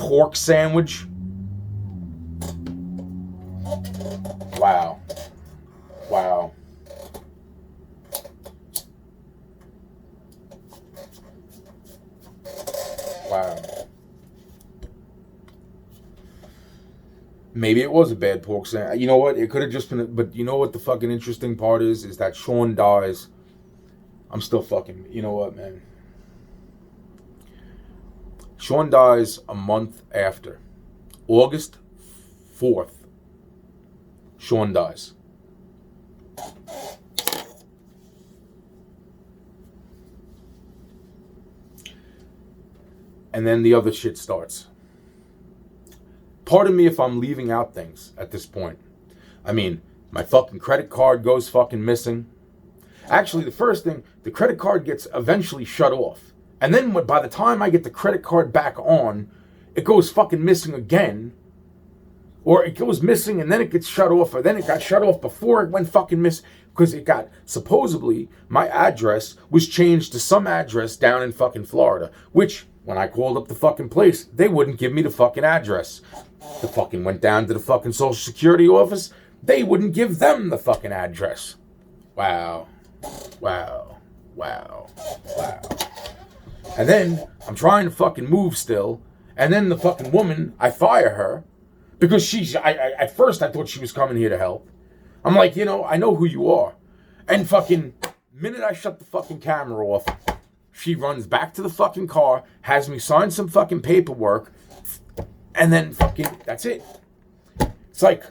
pork sandwich. Wow. Wow. Wow. Maybe it was a bad pork sandwich. You know what? It could have just been. But you know what the fucking interesting part is? Is that Sean dies. I'm still fucking. You know what, man? Sean dies a month after. August 4th. Sean dies. And then the other shit starts. Pardon me if I'm leaving out things at this point. I mean, my fucking credit card goes fucking missing. Actually, the first thing, the credit card gets eventually shut off. And then by the time I get the credit card back on, it goes fucking missing again. Or it goes missing and then it gets shut off. Or then it got shut off before it went fucking missing. Because it got, supposedly, my address was changed to some address down in fucking Florida. Which, when I called up the fucking place, they wouldn't give me the fucking address. The fucking went down to the fucking Social Security office. They wouldn't give them the fucking address. Wow. Wow. Wow. Wow. And then I'm trying to fucking move still. And then the fucking woman, I fire her. Because at first I thought she was coming here to help. I'm like, you know, I know who you are. And fucking, minute I shut the fucking camera off, she runs back to the fucking car, has me sign some fucking paperwork, and then fucking, that's it. It's like,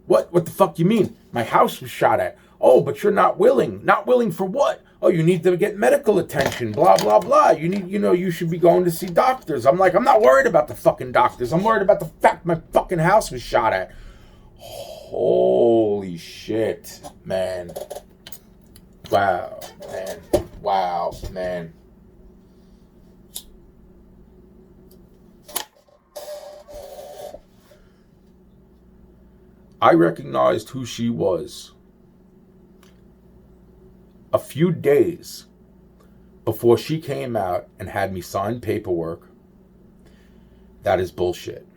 what the fuck you mean? My house was shot at. Oh, but you're not willing. Not willing for what? Oh, you need to get medical attention, blah, blah, blah. You need, you know, you should be going to see doctors. I'm like, I'm not worried about the fucking doctors. I'm worried about the fact my fucking house was shot at. Holy shit, man. Wow, man. Wow, man. I recognized who she was a few days before she came out and had me sign paperwork. That is bullshit.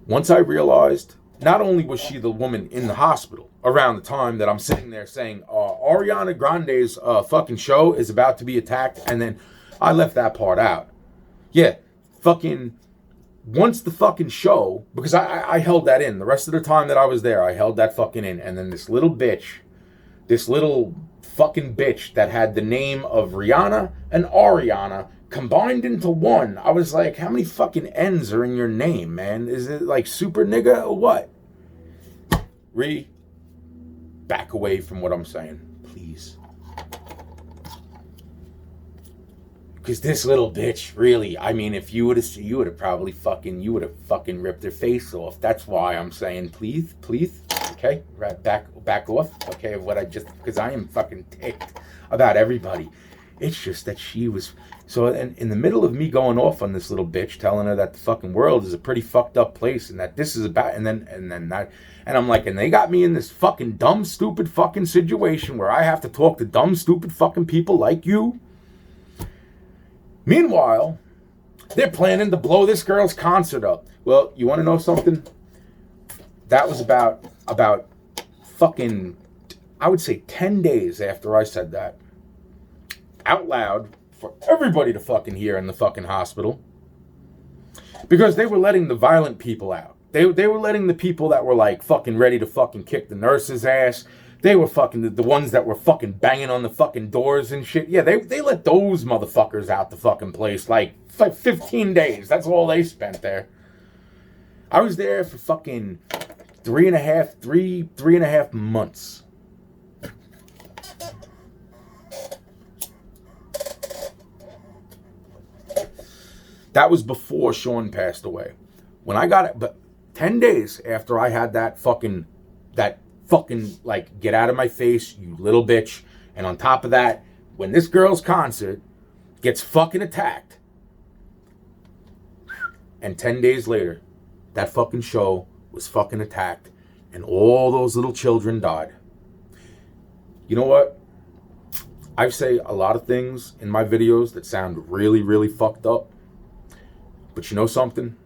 Once I realized, not only was she the woman in the hospital around the time that I'm sitting there saying, Ariana Grande's fucking show is about to be attacked, and then I left that part out. Yeah, fucking, once the fucking show, because I held that in. The rest of the time that I was there, I held that fucking in. And then this little fucking bitch that had the name of Rihanna and Ariana combined into one. I was like, how many fucking N's are in your name, man? Is it like super nigga or what? Back away from what I'm saying, please. Because this little bitch, really, I mean, if you would have probably fucking ripped her face off. That's why I'm saying, please, okay? Right, back off, okay, of what I just, because I am fucking ticked about everybody. It's just that she was, so in the middle of me going off on this little bitch, telling her that the fucking world is a pretty fucked up place, and that this is about, and then that, and I'm like, and they got me in this fucking dumb, stupid fucking situation where I have to talk to dumb, stupid fucking people like you. Meanwhile, they're planning to blow this girl's concert up. Well, you want to know something? That was about fucking, I would say 10 days after I said that. Out loud for everybody to fucking hear in the fucking hospital. Because they were letting the violent people out. They were letting the people that were like fucking ready to fucking kick the nurse's ass. They were fucking the ones that were fucking banging on the fucking doors and shit. Yeah, they let those motherfuckers out the fucking place like 15 days. That's all they spent there. I was there for fucking three and a half months. That was before Sean passed away. When I got it, but 10 days after I had that fucking like, get out of my face, you little bitch. And on top of that, when this girl's concert gets fucking attacked, and 10 days later, that fucking show was fucking attacked, and all those little children died. You know what? I say a lot of things in my videos that sound really, really fucked up. But you know something?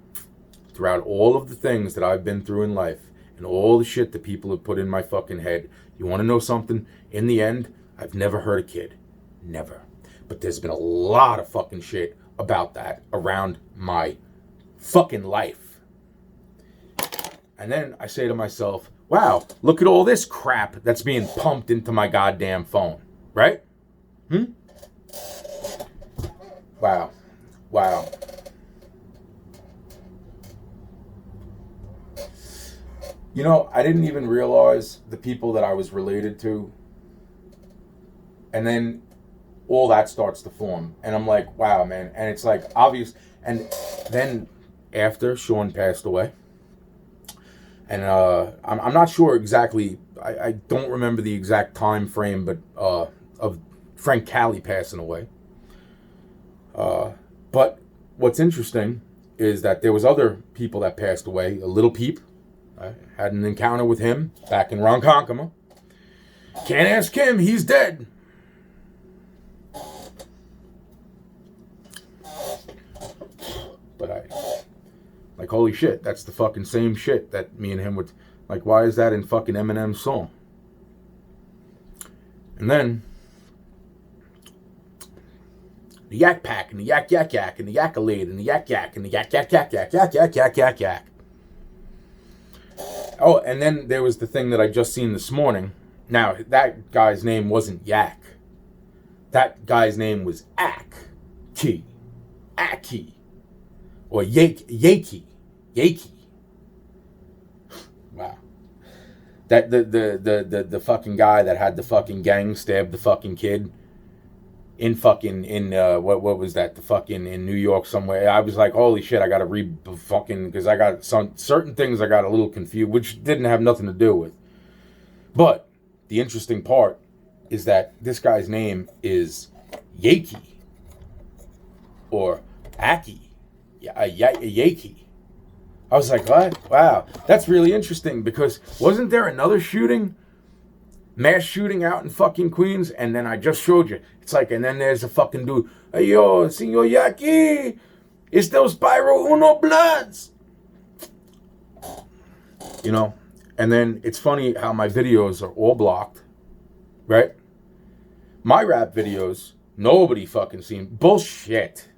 Throughout all of the things that I've been through in life and all the shit that people have put in my fucking head, you want to know something? In the end, I've never hurt a kid. Never. But there's been a lot of fucking shit about that around my fucking life. And then I say to myself, wow, look at all this crap that's being pumped into my goddamn phone. Right? Wow. Wow. You know, I didn't even realize the people that I was related to. And then all that starts to form. And I'm like, wow, man. And it's like obvious. And then after Sean passed away, and I'm not sure exactly, I don't remember the exact time frame, but of Frank Cali passing away. But what's interesting is that there was other people that passed away. A Little Peep. I had an encounter with him back in Ronkonkoma. Can't ask him, he's dead. But I, like, holy shit, that's the fucking same shit that me and him would, like, why is that in fucking Eminem's song? And then, the Yak Pack, and the Yak Yak Yak, and the Yak-A-Lade, and the Yak Yak, and the Yak Yak Yak Yak Yak Yak Yak Yak Yak. Oh, and then there was the thing that I just seen this morning. Now, that guy's name wasn't Yak. That guy's name was Aki. Aki. Or Yakey. Wow. That the fucking guy that had the fucking gang stab the fucking kid in what was that, the fucking in New York somewhere. I was like, holy shit, I gotta read fucking, because I got some certain things I got a little confused, which didn't have nothing to do with. But the interesting part is that this guy's name is Yakey or Aki. Yakey. I was like, what? Wow, that's really interesting, because wasn't there another mass shooting out in fucking Queens? And then I just showed you. It's like, and then there's a fucking dude. Hey, yo, Senor Yaki, it's those Pyro Uno Bloods. You know? And then it's funny how my videos are all blocked. Right? My rap videos, nobody fucking seen. Bullshit.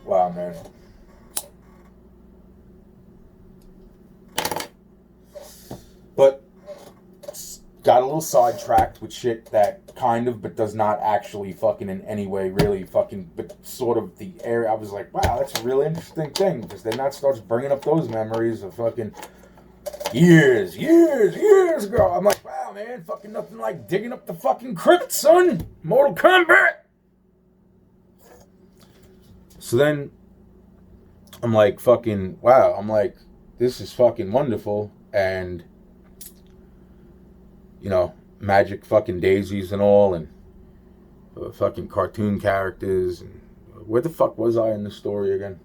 Wow, man. But got a little sidetracked with shit that kind of, but does not actually fucking in any way really fucking, but sort of the area. I was like, wow, that's a really interesting thing, because then that starts bringing up those memories of fucking years ago. I'm like, wow, man, fucking nothing like digging up the fucking crypt, son. Mortal Kombat. So then I'm like, fucking, wow. I'm like, this is fucking wonderful. And, you know, magic fucking daisies and all, and fucking cartoon characters. And where the fuck was I in the story again?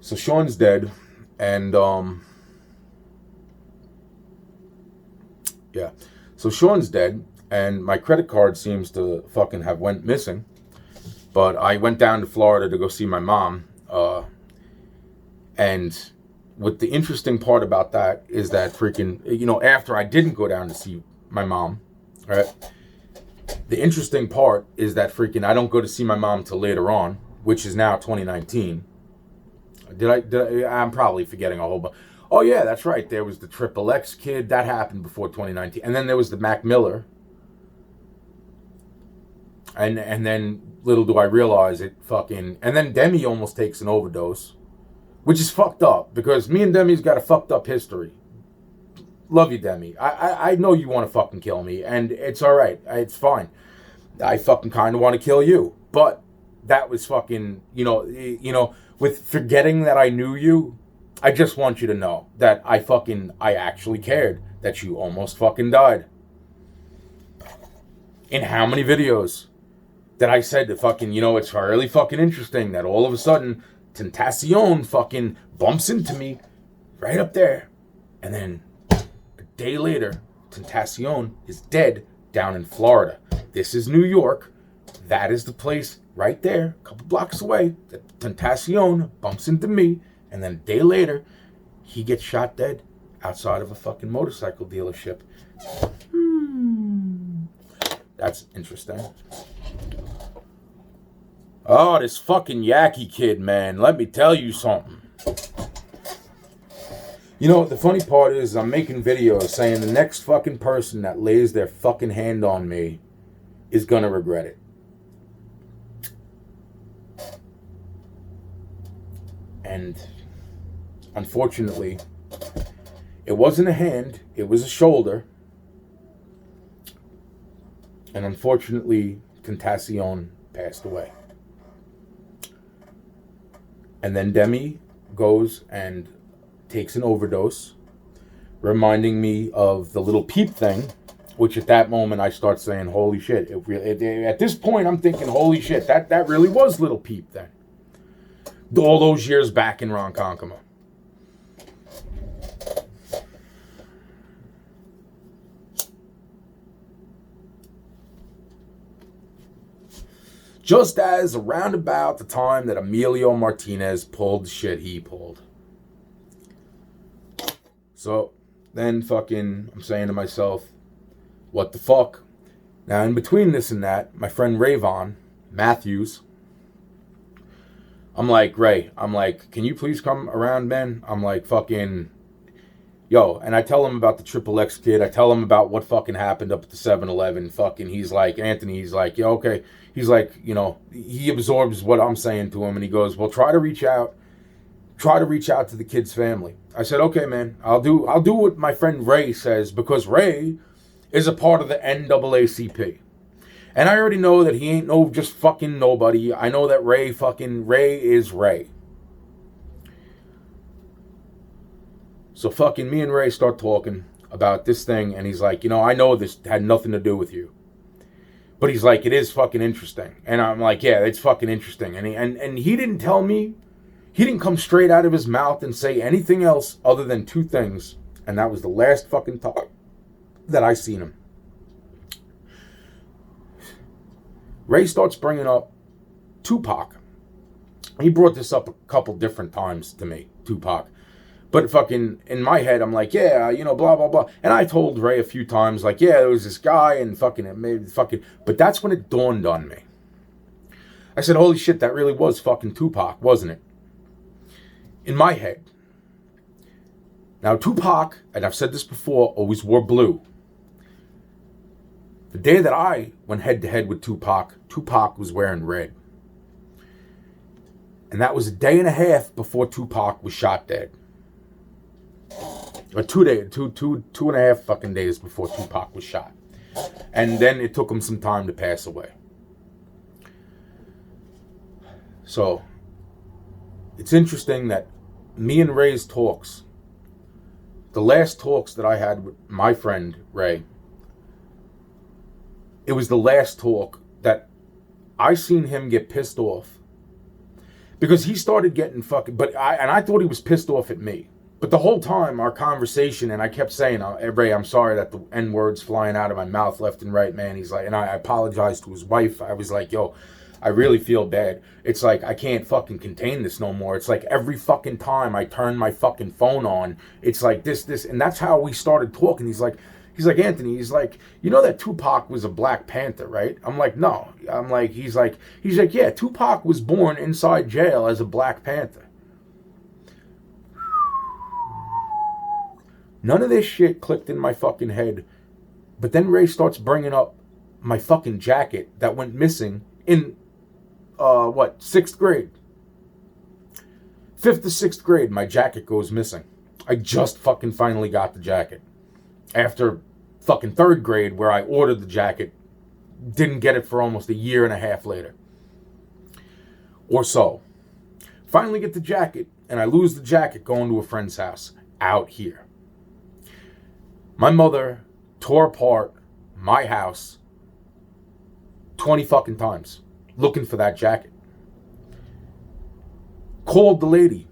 So Sean's dead, and yeah. So Sean's dead, and my credit card seems to fucking have went missing. But I went down to Florida to go see my mom, and what the interesting part about that is that freaking, you know, after I didn't go down to see my mom, right? The interesting part is that freaking I don't go to see my mom till later on, which is now 2019. I'm probably forgetting a whole bunch. Oh yeah, that's right. There was the Triple X kid that happened before 2019, and then there was the Mac Miller, and then little do I realize it fucking, and then Demi almost takes an overdose. Which is fucked up, because me and Demi's got a fucked up history. Love you, Demi. I know you want to fucking kill me, and it's alright. It's fine. I fucking kind of want to kill you. But that was fucking, you know, with forgetting that I knew you, I just want you to know that I actually cared that you almost fucking died. In how many videos that I said that fucking, you know, it's really fucking interesting that all of a sudden Tentacion fucking bumps into me right up there. And then a day later, Tentacion is dead down in Florida. This is New York. That is the place right there, a couple blocks away. That Tentacion bumps into me, and then a day later, he gets shot dead outside of a fucking motorcycle dealership. That's interesting. Oh, this fucking Yaki kid, man. Let me tell you something. You know, the funny part is I'm making videos saying the next fucking person that lays their fucking hand on me is gonna regret it. And unfortunately, it wasn't a hand, it was a shoulder. And unfortunately, Tentacion passed away. And then Demi goes and takes an overdose, reminding me of the little peep thing, which at that moment I start saying, holy shit. At this point, I'm thinking, holy shit, that really was little peep then. All those years back in Ronkonkoma. Just as around about the time that Emilio Martinez pulled the shit he pulled. So then fucking, I'm saying to myself, what the fuck? Now in between this and that, my friend Rayvon Matthews, I'm like, Ray, I'm like, can you please come around, man? I'm like, fucking, yo, and I tell him about the Triple X kid. I tell him about what fucking happened up at the 7-Eleven. Fucking, he's like, Anthony, he's like, yeah, okay. He's like, you know, he absorbs what I'm saying to him, and he goes, well, try to reach out to the kid's family. I said, okay, man, I'll do what my friend Ray says, because Ray is a part of the NAACP. And I already know that he ain't no just fucking nobody. I know that Ray is Ray. So fucking me and Ray start talking about this thing, and he's like, you know, I know this had nothing to do with you. But he's like, it is fucking interesting. And I'm like, yeah, it's fucking interesting. And he didn't tell me, he didn't come straight out of his mouth and say anything else other than two things. And that was the last fucking time that I seen him. Ray starts bringing up Tupac. He brought this up a couple different times to me, Tupac. But fucking, in my head, I'm like, yeah, you know, blah, blah, blah. And I told Ray a few times, like, yeah, there was this guy and fucking, it made fucking, but that's when it dawned on me. I said, holy shit, that really was fucking Tupac, wasn't it? In my head. Now, Tupac, and I've said this before, always wore blue. The day that I went head to head with Tupac, Tupac was wearing red. And that was a day and a half before Tupac was shot dead. Or 2 and a half fucking days before Tupac was shot. And then it took him some time to pass away. So, it's interesting that me and Ray's talks, the last talks that I had with my friend Ray, it was the last talk that I seen him get pissed off. Because he started getting fucking, I thought he was pissed off at me. But the whole time, our conversation, and I kept saying, Ray, I'm sorry that the N-words flying out of my mouth left and right, man. He's like, and I apologized to his wife. I was like, yo, I really feel bad. It's like, I can't fucking contain this no more. It's like every fucking time I turn my fucking phone on, it's like this, and that's how we started talking. He's like, Anthony, he's like, you know that Tupac was a Black Panther, right? I'm like, no. I'm like, he's like, yeah, Tupac was born inside jail as a Black Panther. None of this shit clicked in my fucking head. But then Ray starts bringing up my fucking jacket that went missing in, 6th grade. 5th to 6th grade, my jacket goes missing. I just fucking finally got the jacket. After fucking 3rd grade, where I ordered the jacket, didn't get it for almost a year and a half later. Or so. Finally get the jacket, and I lose the jacket going to a friend's house out here. My mother tore apart my house 20 fucking times looking for that jacket. Called the lady.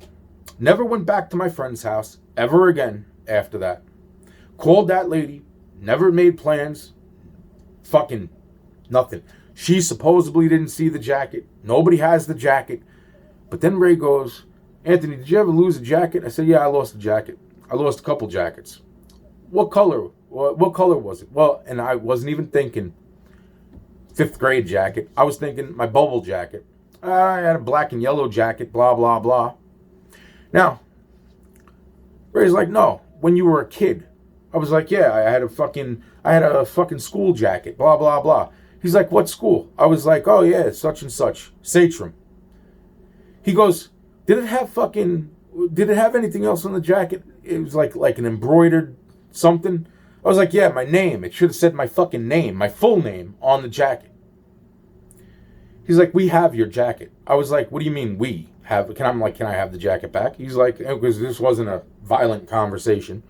Never went back to my friend's house ever again after that. Called that lady. Never made plans. Fucking Nothing. She supposedly didn't see the jacket. Nobody has the jacket. But then Ray goes, Anthony, did you ever lose a jacket? I said, yeah, I lost a jacket. I lost a couple jackets. What color? What color was it? Well, and I wasn't even thinking 5th grade jacket. I was thinking my bubble jacket. I had a black and yellow jacket, blah, blah, blah. Now, Ray's like, no, when you were a kid. I was like, yeah, I had a fucking school jacket, blah, blah, blah. He's like, what school? I was like, oh yeah, such and such, Satram. He goes, did it have anything else on the jacket? It was like an embroidered something. I was like, yeah, my name. It should have said my fucking name, my full name on the jacket. He's like, we have your jacket. I was like, what do you mean we have? Can I have the jacket back? He's like, because this wasn't a violent conversation.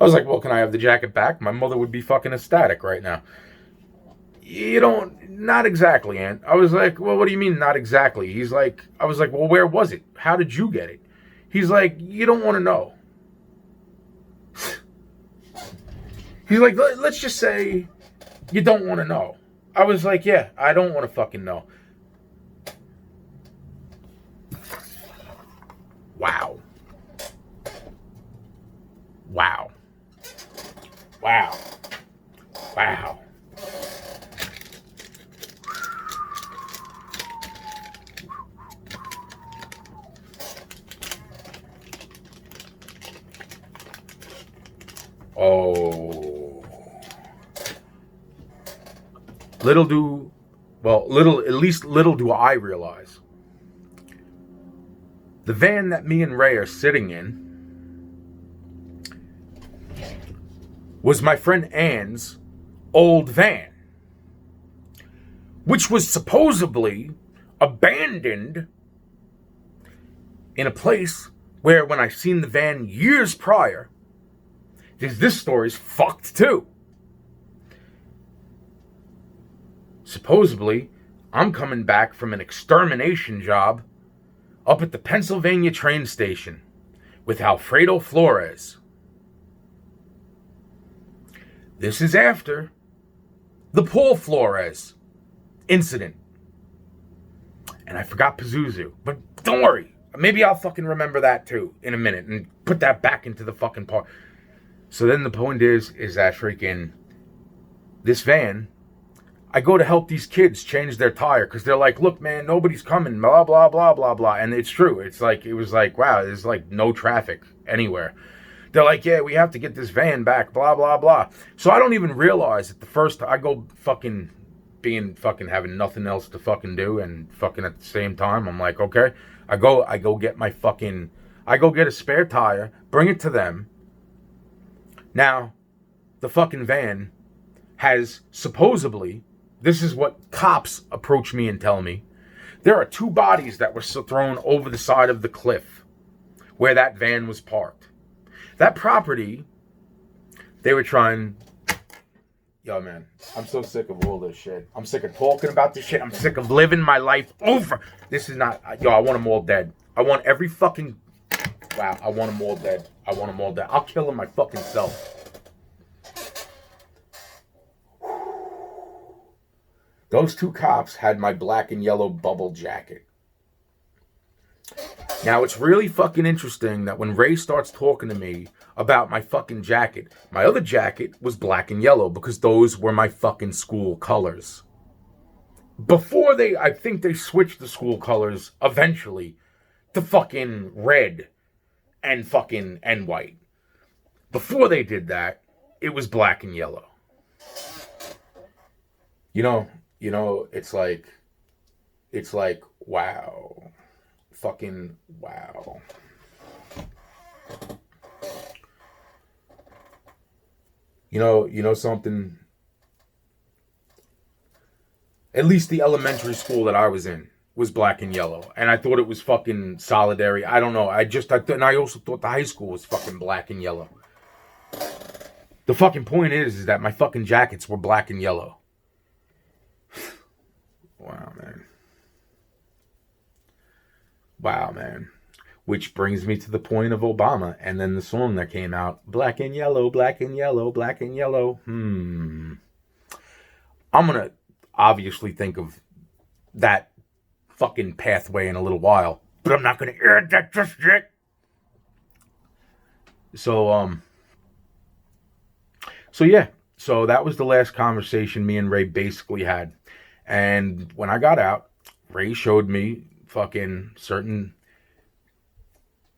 I was like, well, can I have the jacket back? My mother would be fucking ecstatic right now. You don't, not exactly, Aunt. I was like, well, what do you mean not exactly? I was like, well, where was it? How did you get it? He's like, you don't want to know. He's like, let's just say you don't want to know. I was like, yeah, I don't want to fucking know. Wow. Wow. Wow. Wow. Oh. Little do I realize. The van that me and Ray are sitting in was my friend Ann's old van, which was supposedly abandoned in a place where, when I seen the van years prior, this story's fucked too. Supposedly, I'm coming back from an extermination job up at the Pennsylvania train station with Alfredo Flores. This is after the Paul Flores incident. And I forgot Pazuzu, but don't worry. Maybe I'll fucking remember that too in a minute and put that back into the fucking part. So then the point is that freaking this van, I go to help these kids change their tire because they're like, look, man, nobody's coming, blah, blah, blah, blah, blah. And it's true. It was like, wow, there's like no traffic anywhere. They're like, yeah, we have to get this van back, blah, blah, blah. So I don't even realize that the first, I go fucking having nothing else to fucking do, and fucking at the same time, I'm like, okay, I go get a spare tire, bring it to them. Now, the fucking van has supposedly, this is what cops approach me and tell me, there are 2 bodies that were thrown over the side of the cliff where that van was parked. That property, they were trying... Yo, man, I'm so sick of all this shit. I'm sick of talking about this shit. I'm sick of living my life over. This is not... Yo, I want them all dead. I want every fucking... Wow, I want them all dead. I want them all dead. I'll kill them my fucking self. Those 2 cops had my black and yellow bubble jacket. Now, it's really fucking interesting that when Ray starts talking to me about my fucking jacket, my other jacket was black and yellow because those were my fucking school colors. Before I think they switched the school colors eventually to fucking red and white. Before they did that, it was black and yellow. You know, it's like, wow. Fucking wow. You know something? At least the elementary school that I was in was black and yellow. And I thought it was fucking solidary. I don't know. And I also thought the high school was fucking black and yellow. The fucking point is that my fucking jackets were black and yellow. Wow, man. Wow, man. Which brings me to the point of Obama and then the song that came out, black and yellow, black and yellow, black and yellow. obviously think of that fucking pathway in a little while, but I'm not going to air that just yet. So yeah, so that was the last conversation me and Ray basically had. And when I got out, Ray showed me fucking certain,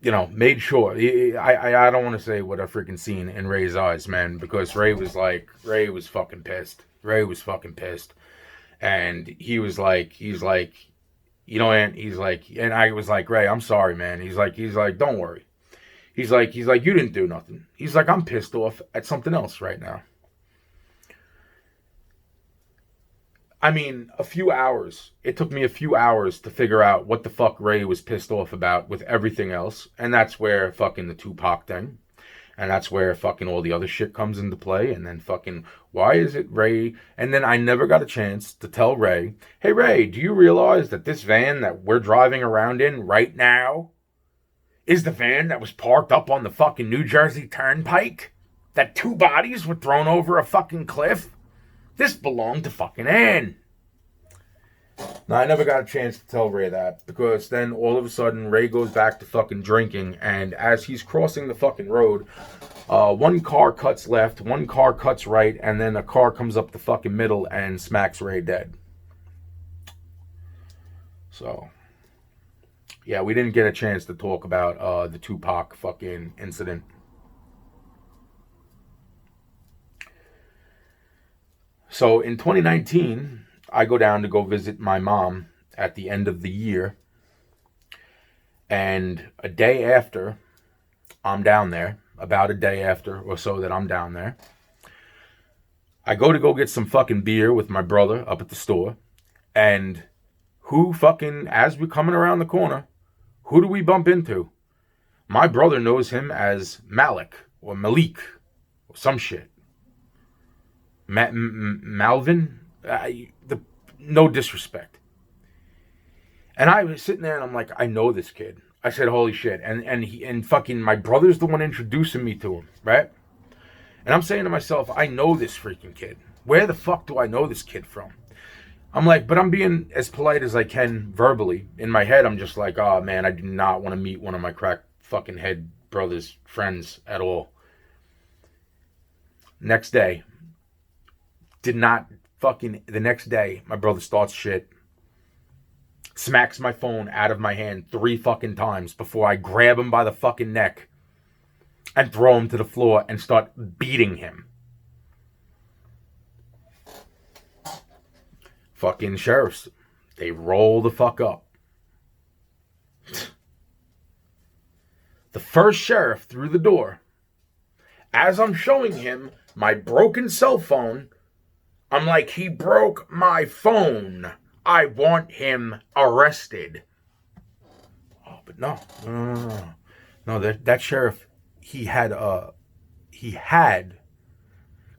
made sure. I don't want to say what I freaking seen in Ray's eyes, man, because Ray was fucking pissed. Ray was fucking pissed. And he's like, and he's like, and I was like, Ray, I'm sorry, man. He's like, don't worry. He's like, you didn't do nothing. He's like, I'm pissed off at something else right now. I mean, a few hours. It took me a few hours to figure out what the fuck Ray was pissed off about with everything else. And that's where fucking the Tupac thing. And that's where fucking all the other shit comes into play. And then fucking, why is it Ray? And then I never got a chance to tell Ray, hey, Ray, do you realize that this van that we're driving around in right now is the van that was parked up on the fucking New Jersey Turnpike? That 2 bodies were thrown over a fucking cliff? This belonged to fucking Ann. Now, I never got a chance to tell Ray that, because then all of a sudden Ray goes back to fucking drinking, and as he's crossing the fucking road, one car cuts left, one car cuts right, and then a car comes up the fucking middle and smacks Ray dead. So, yeah, we didn't get a chance to talk about the Tupac fucking incident. So in 2019, I go down to go visit my mom at the end of the year. And a day after I'm down there, about a day after or so that I'm down there, I go get some fucking beer with my brother up at the store. And as we're coming around the corner, who do we bump into? My brother knows him as Malik or Malik or some shit. Malvin? No disrespect. And I was sitting there and I'm like, I know this kid. I said, holy shit. And fucking my brother's the one introducing me to him, right? And I'm saying to myself, I know this freaking kid. Where the fuck do I know this kid from? I'm like, but I'm being as polite as I can verbally. In my head, I'm just like, oh man, I do not want to meet one of my crack fucking head brother's friends at all. Next day, the next day, my brother starts shit, smacks my phone out of my hand 3 fucking times before I grab him by the fucking neck and throw him to the floor and start beating him. Fucking sheriffs, they roll the fuck up. The first sheriff through the door, as I'm showing him my broken cell phone, I'm like, he broke my phone. I want him arrested. Oh, but no. No, that sheriff, he had,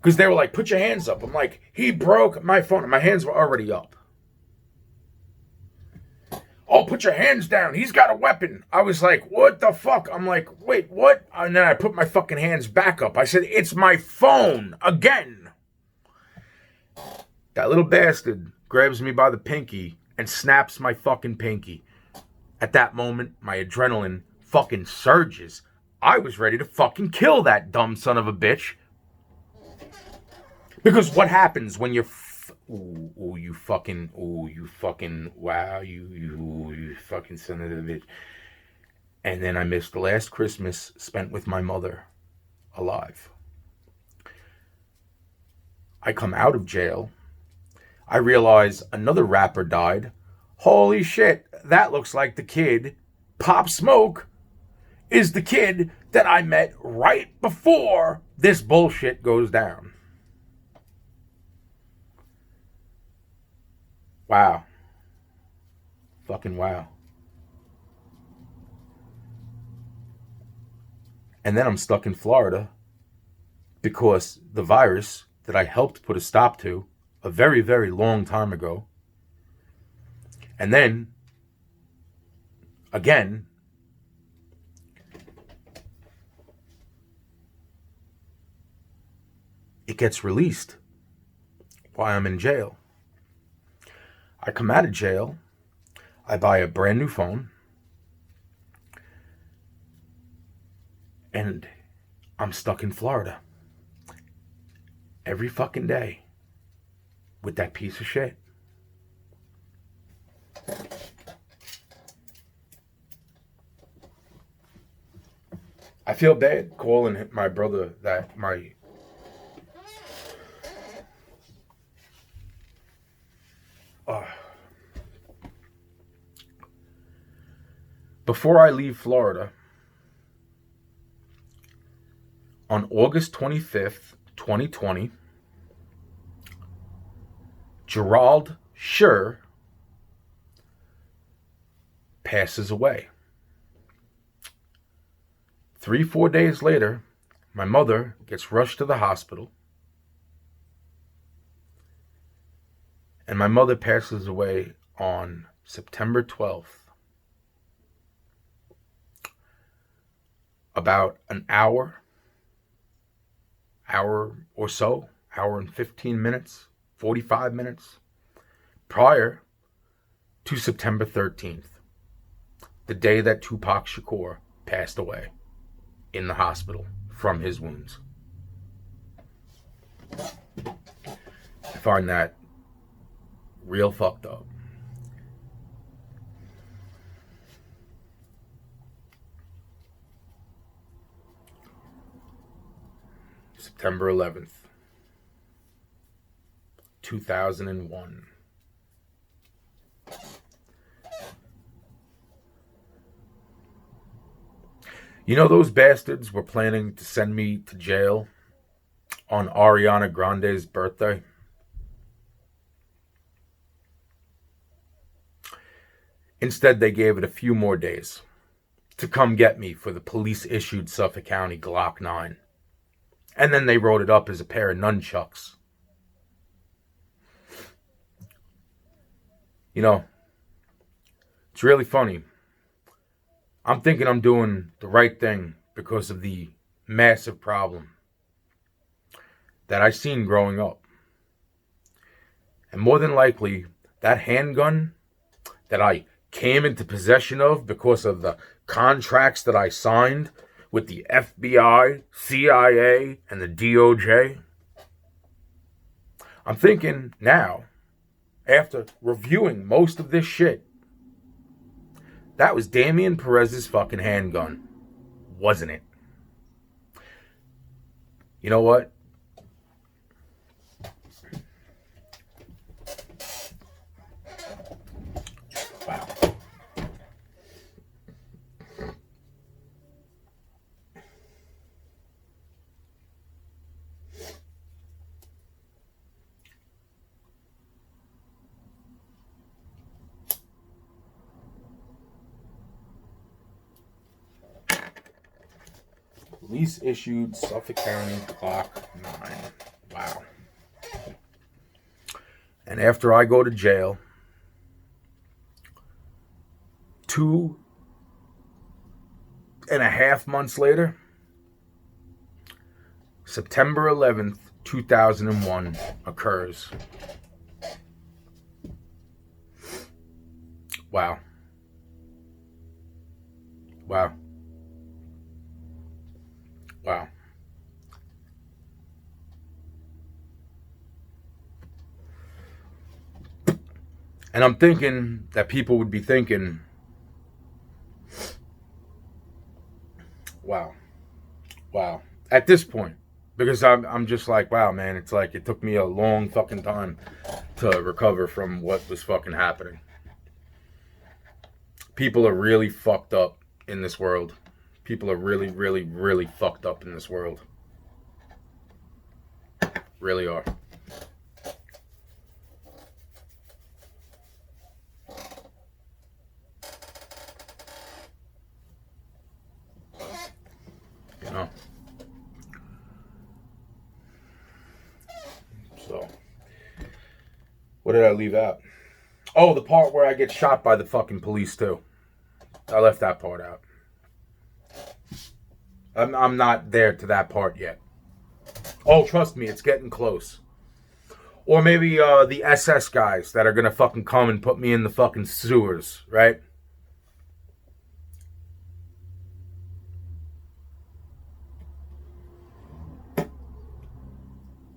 because they were like, put your hands up. I'm like, he broke my phone. My hands were already up. Oh, put your hands down. He's got a weapon. I was like, what the fuck? I'm like, wait, what? And then I put my fucking hands back up. I said, it's my phone again. That little bastard grabs me by the pinky and snaps my fucking pinky. At that moment, my adrenaline fucking surges. I was ready to fucking kill that dumb son of a bitch. Because what happens when you're you fucking son of a bitch. And then I missed the last Christmas spent with my mother alive. I come out of jail. I realize another rapper died. Holy shit, that looks like the kid, Pop Smoke, is the kid that I met right before this bullshit goes down. Wow. Fucking wow. And then I'm stuck in Florida because the virus that I helped put a stop to a very, very long time ago. And then, again, it gets released while I'm in jail. I come out of jail. I buy a brand new phone. And I'm stuck in Florida. Every fucking day. With that piece of shit. I feel bad calling my brother that my... Before I leave Florida, on August 25th, 2020, Gerald Schur passes away. 3-4 days later, my mother gets rushed to the hospital, and my mother passes away on September 12th. About an hour or so, hour and 15 minutes, 45 minutes prior to September 13th, the day that Tupac Shakur passed away in the hospital from his wounds. I find that real fucked up. September 11th, 2001. You know, those bastards were planning to send me to jail on Ariana Grande's birthday. Instead, they gave it a few more days to come get me for the police-issued Suffolk County Glock 9. And then they wrote it up as a pair of nunchucks. You know, it's really funny. I'm thinking I'm doing the right thing because of the massive problem that I seen growing up. And more than likely, that handgun that I came into possession of because of the contracts that I signed with the FBI, CIA, and the DOJ. I'm thinking now, after reviewing most of this shit, that was Damian Perez's fucking handgun, wasn't it? You know what? Wow. Police issued Suffolk County Glock 9. Wow. And after I go to jail, 2.5 months later, September 11th, 2001 occurs. Wow. Wow. Wow. And I'm thinking that people would be thinking, wow. Wow. At this point, because I'm just like, wow, man, it's like it took me a long fucking time to recover from what was fucking happening. People are really fucked up in this world. People are really, really, really fucked up in this world. Really are. You know? So, what did I leave out? Oh, the part where I get shot by the fucking police, too. I left that part out. I'm not there to that part yet. Oh, trust me, it's getting close. Or maybe the SS guys that are gonna fucking come and put me in the fucking sewers, right?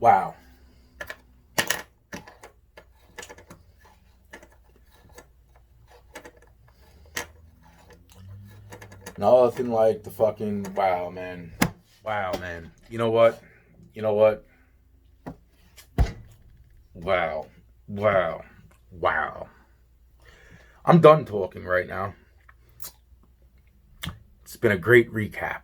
Wow. Nothing like the fucking wow, man. Wow, man. You know what? You know what? Wow. Wow. Wow. I'm done talking right now. It's been a great recap.